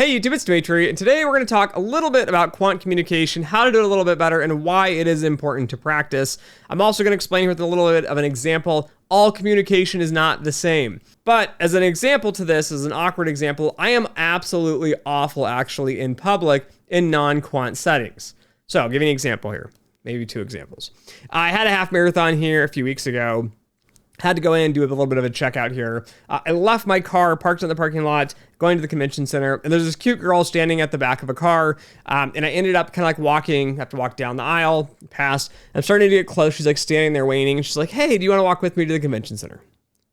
Hey YouTube, it's Dimitri, and today we're going to talk a little bit about quant communication, how to do it a little bit better, and why it is important to practice. I'm also going to explain here with a little bit of an example. All communication is not the same. But as an example to this, as an awkward example, I am absolutely awful actually in public in non-quant settings. So I'll give you an example here, maybe two examples. I had a half marathon here a few weeks ago. Had to go in and do a little bit of a checkout here. I left my car parked in the parking lot, going to the convention center, and there's this cute girl standing at the back of a car, and I ended up kind of like walking, have to walk down the aisle, past. I'm starting to get close. She's like standing there waiting, and she's like, hey, do you want to walk with me to the convention center?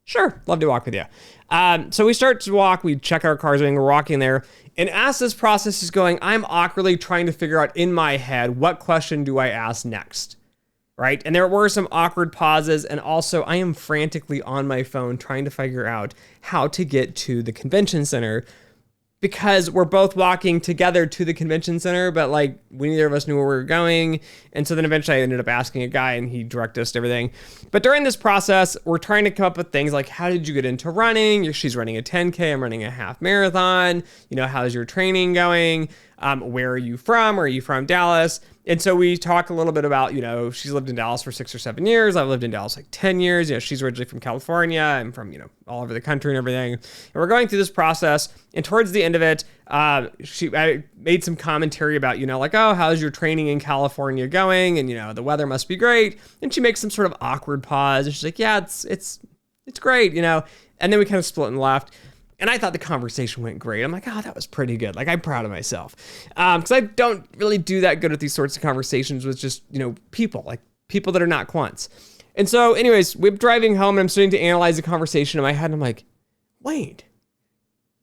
Sure, love to walk with you. So we start to walk, we check our cars, and we're walking there, and as this process is going, I'm awkwardly trying to figure out in my head, what question do I ask next? Right? And there were some awkward pauses. And also I am frantically on my phone trying to figure out how to get to the convention center because we're both walking together to the convention center, but like neither of us knew where we were going. And so then eventually I ended up asking a guy and he directed us to everything. But during this process, we're trying to come up with things like, how did you get into running? She's running a 10K, I'm running a half marathon. You know, how's your training going? Where are you from? Are you from Dallas? And so we talk a little bit about, you know, she's lived in Dallas for 6 or 7 years. I've lived in Dallas like 10 years. You know, she's originally from California. I'm from, you know, all over the country and everything. And we're going through this process. And towards the end of it, I made some commentary about, you know, like, oh, how's your training in California going? And, you know, the weather must be great. And she makes some sort of awkward pause. And she's like, yeah, it's great, you know. And then we kind of split and left. And I thought the conversation went great. I'm like, oh, that was pretty good. Like, I'm proud of myself. Because I don't really do that good at these sorts of conversations with just, you know, people that are not quants. And so anyways, we're driving home and I'm starting to analyze the conversation in my head. And I'm like, wait,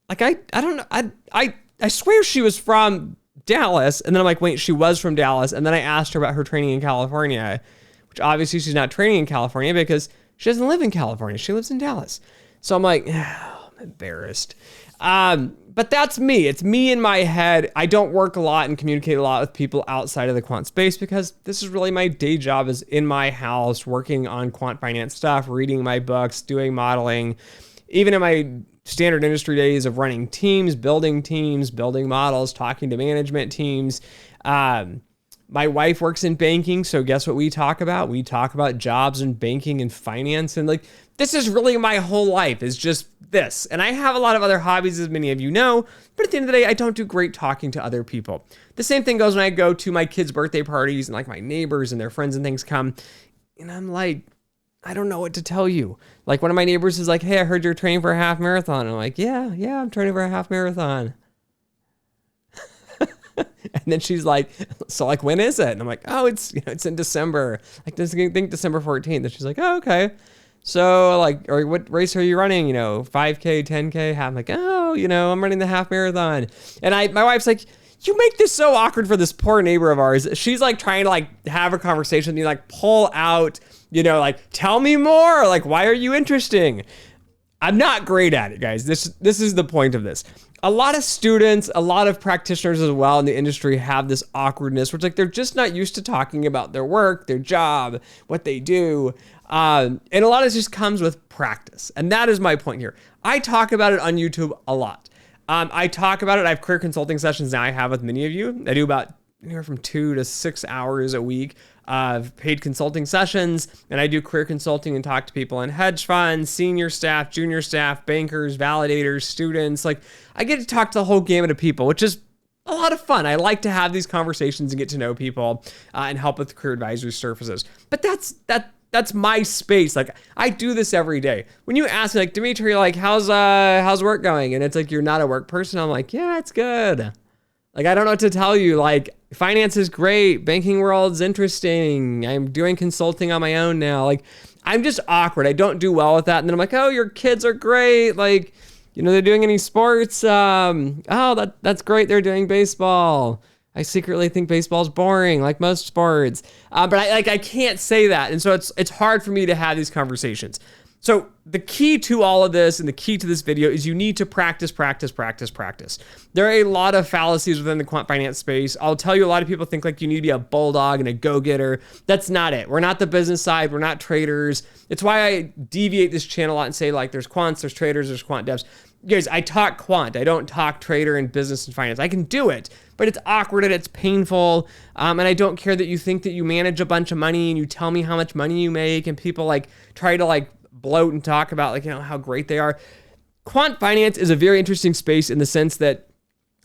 like, I don't know. I swear she was from Dallas. And then I'm like, wait, she was from Dallas. And then I asked her about her training in California, which obviously she's not training in California because she doesn't live in California. She lives in Dallas. So I'm like, embarrassed. But that's me. It's me in my head. I don't work a lot and communicate a lot with people outside of the quant space because this is really my day job is in my house, working on quant finance stuff, reading my books, doing modeling, even in my standard industry days of running teams, building models, talking to management teams. My wife works in banking, so guess what we talk about? We talk about jobs and banking and finance, and like, this is really my whole life is just this. And I have a lot of other hobbies, as many of you know, but at the end of the day, I don't do great talking to other people. The same thing goes when I go to my kids' birthday parties and like my neighbors and their friends and things come, and I'm like, I don't know what to tell you. Like one of my neighbors is like, hey, I heard you're training for a half marathon. And I'm like, yeah, I'm training for a half marathon. And then she's like, so like, when is it? And I'm like, oh, it's in December. Like, I think December 14th. And she's like, oh, okay. So like, or what race are you running? 5K, 10K, half. I'm like, oh, I'm running the half marathon. And my wife's like, you make this so awkward for this poor neighbor of ours. She's like trying to like have a conversation with me, like pull out, like tell me more. Like, why are you interesting? I'm not great at it, guys. This is the point of this. A lot of students, a lot of practitioners as well in the industry have this awkwardness, which like they're just not used to talking about their work, their job, what they do. And a lot of this just comes with practice. And that is my point here. I talk about it on YouTube a lot. I talk about it. I have career consulting sessions now I have with many of you. I do about anywhere from 2 to 6 hours a week of paid consulting sessions. And I do career consulting and talk to people in hedge funds, senior staff, junior staff, bankers, validators, students. Like I get to talk to the whole gamut of people, which is a lot of fun. I like to have these conversations and get to know people and help with career advisory services. But that's my space. Like I do this every day. When you ask me like, Dimitri, like how's work going? And it's like, you're not a work person. I'm like, yeah, it's good. Like, I don't know what to tell you. Like finance is great. Banking world's interesting. I'm doing consulting on my own now. Like I'm just awkward. I don't do well with that. And then I'm like, oh, your kids are great. Like, they're doing any sports. That's great. They're doing baseball. I secretly think baseball's boring, like most sports. But I can't say that. And so it's hard for me to have these conversations. So the key to all of this and the key to this video is you need to practice, practice, practice, practice. There are a lot of fallacies within the quant finance space. I'll tell you, a lot of people think like you need to be a bulldog and a go-getter. That's not it. We're not the business side. We're not traders. It's why I deviate this channel a lot and say like there's quants, there's traders, there's quant devs. Guys, I talk quant. I don't talk trader and business and finance. I can do it, but it's awkward and it's painful. And I don't care that you think that you manage a bunch of money and you tell me how much money you make and people like try to like bloat and talk about like, you know, how great they are. Quant finance is a very interesting space in the sense that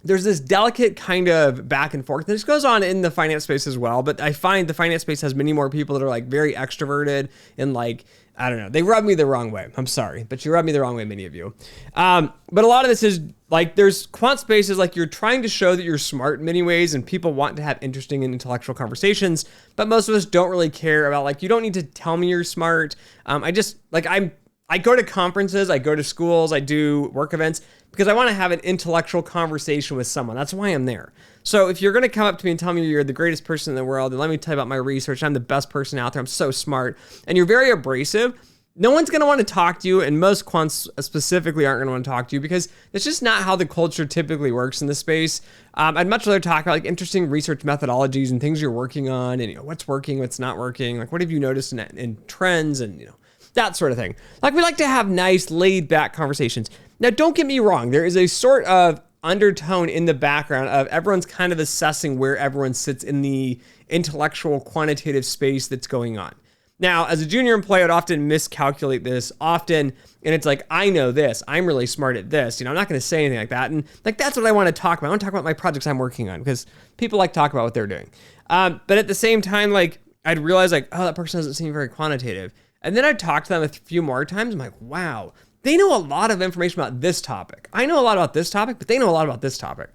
there's this delicate kind of back and forth. This goes on in the finance space as well, but I find the finance space has many more people that are like very extroverted and like, I don't know, they rub me the wrong way. I'm sorry, but you rub me the wrong way, many of you. But a lot of this is like, there's quant spaces, like you're trying to show that you're smart in many ways and people want to have interesting and intellectual conversations, but most of us don't really care about like, you don't need to tell me you're smart. I go to conferences, I go to schools, I do work events because I want to have an intellectual conversation with someone. That's why I'm there. So if you're going to come up to me and tell me you're the greatest person in the world, and let me tell you about my research, I'm the best person out there, I'm so smart, and you're very abrasive, no one's going to want to talk to you, and most quants specifically aren't going to want to talk to you because it's just not how the culture typically works in this space. I'd much rather talk about like interesting research methodologies and things you're working on, and you know what's working, what's not working, like what have you noticed in trends, and you know that sort of thing. Like we like to have nice, laid-back conversations. Now, don't get me wrong. There is a sort of undertone in the background of everyone's kind of assessing where everyone sits in the intellectual quantitative space that's going on. Now, as a junior employee, I'd often miscalculate this and it's like, I know this, I'm really smart at this. You know, I'm not going to say anything like that. And like, that's what I want to talk about. I want to talk about my projects I'm working on because people like to talk about what they're doing. But at the same time, like I'd realize like, oh, that person doesn't seem very quantitative. And then I'd talk to them a few more times. I'm like, wow, they know a lot of information about this topic. I know a lot about this topic, but they know a lot about this topic.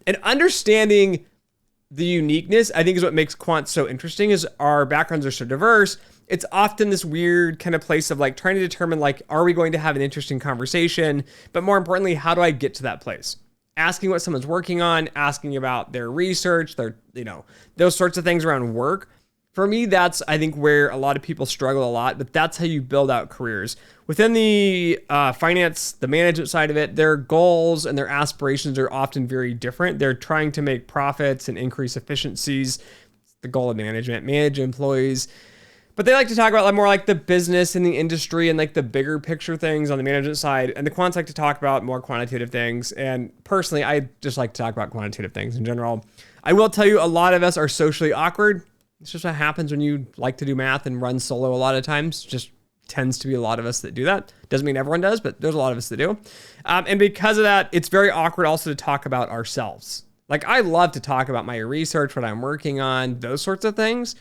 And understanding the uniqueness, I think, is what makes quant so interesting, is our backgrounds are so diverse. It's often this weird kind of place of like trying to determine like, are we going to have an interesting conversation? But more importantly, how do I get to that place? Asking what someone's working on, asking about their research, their, you know, those sorts of things around work. For me, that's, I think, where a lot of people struggle a lot, but that's how you build out careers. Within the finance, the management side of it, their goals and their aspirations are often very different. They're trying to make profits and increase efficiencies. It's the goal of management, manage employees. But they like to talk about more like the business and the industry and like the bigger picture things on the management side. And the quants like to talk about more quantitative things. And personally, I just like to talk about quantitative things in general. I will tell you, a lot of us are socially awkward. It's just what happens when you like to do math and run solo a lot of times. Just tends to be a lot of us that do that. Doesn't mean everyone does, but there's a lot of us that do. And because of that, it's very awkward also to talk about ourselves. Like I love to talk about my research, what I'm working on, those sorts of things.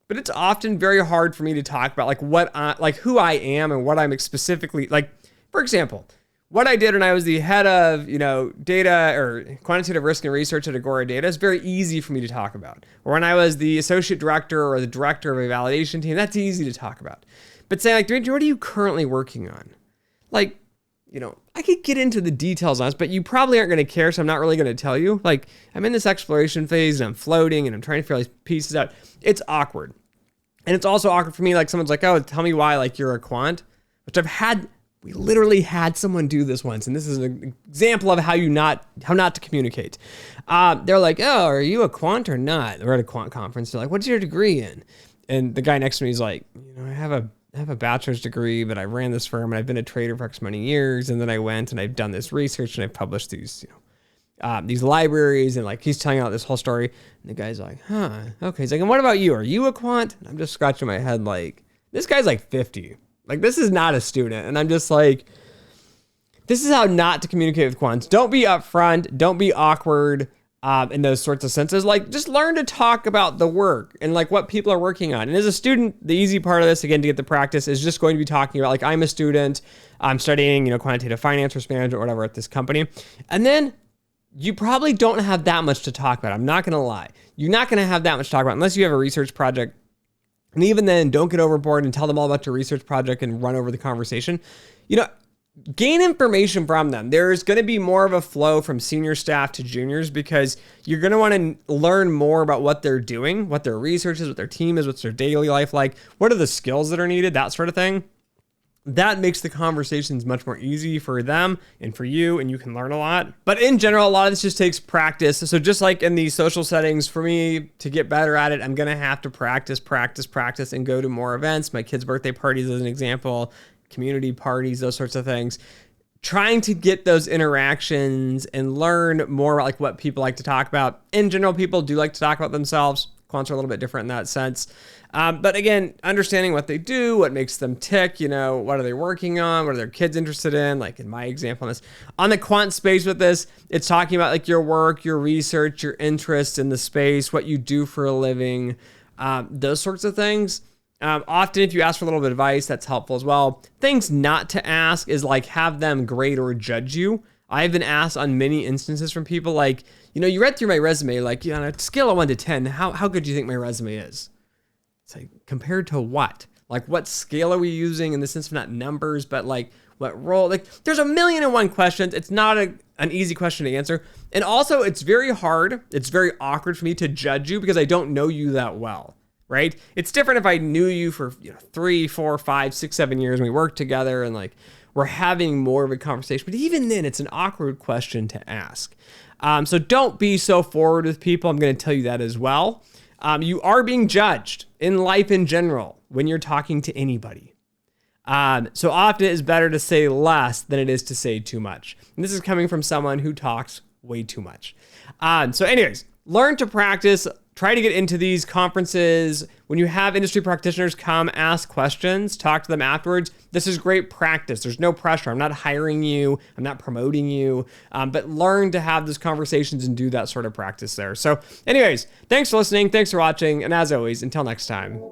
But it's often very hard for me to talk about like who I am and what I'm specifically like. For example, what I did when I was the head of, you know, data or quantitative risk and research at Agora Data is very easy for me to talk about. Or when I was the associate director or the director of a validation team, that's easy to talk about. But saying like, Dimitri, what are you currently working on? Like, you know, I could get into the details on this, but you probably aren't going to care, so I'm not really going to tell you. Like, I'm in this exploration phase and I'm floating and I'm trying to figure all these pieces out. It's awkward. And it's also awkward for me, like someone's like, oh, tell me why like you're a quant, which we literally had someone do this once, and this is an example of how not to communicate. They're like, oh, are you a quant or not? We're at a quant conference. They're like, what's your degree in? And the guy next to me is like, you know, I have a bachelor's degree, but I ran this firm and I've been a trader for X many years. And then I went and I've done this research and I've published these, you know, these libraries, and like he's telling out this whole story. And the guy's like, huh, okay. He's like, and what about you? Are you a quant? And I'm just scratching my head like, this guy's like 50. Like, this is not a student. And I'm just like, this is how not to communicate with quants. Don't be upfront. Don't be awkward in those sorts of senses. Like, just learn to talk about the work and like what people are working on. And as a student, the easy part of this, again, to get the practice, is just going to be talking about like, I'm a student, I'm studying, you know, quantitative finance, risk management, or whatever at this company. And then you probably don't have that much to talk about. I'm not going to lie. You're not going to have that much to talk about unless you have a research project. And even then, don't get overboard and tell them all about your research project and run over the conversation. You know, gain information from them. There's going to be more of a flow from senior staff to juniors because you're going to want to learn more about what they're doing, what their research is, what their team is, what's their daily life like, what are the skills that are needed, that sort of thing. that makes the conversations much more easy for them and for you, and you can learn a lot. But in general, a lot of this just takes practice. So just like in these social settings, for me to get better at it, I'm going to have to practice, and go to more events. My kids' birthday parties as an example, community parties, those sorts of things. Trying to get those interactions and learn more about like what people like to talk about. In general, people do like to talk about themselves. Quants are a little bit different in that sense. But again, understanding what they do, what makes them tick, what are they working on? What are their kids interested in? Like in my example on this, on the quant space with this, it's talking about like your work, your research, your interest in the space, what you do for a living, those sorts of things. Often if you ask for a little bit of advice, that's helpful as well. Things not to ask is like have them grade or judge you. I've been asked on many instances from people like, you read through my resume, like on a scale of 1 to 10, how good do you think my resume is? It's like, compared to what? Like what scale are we using in the sense of not numbers, but like what role? Like there's 1,000,001 questions. It's not an easy question to answer. And also it's very hard. It's very awkward for me to judge you because I don't know you that well. Right? It's different if I knew you for 3, 4, 5, 6, 7 years and we worked together and like we're having more of a conversation. But even then, it's an awkward question to ask. So don't be so forward with people. I'm going to tell you that as well. You are being judged in life in general when you're talking to anybody. So often it's better to say less than it is to say too much. And this is coming from someone who talks way too much. So anyways, learn to practice. Try to get into these conferences. When you have industry practitioners come ask questions, talk to them afterwards. This is great practice. There's no pressure. I'm not hiring you. I'm not promoting you. But learn to have those conversations and do that sort of practice there. So anyways, thanks for listening. Thanks for watching. And as always, until next time.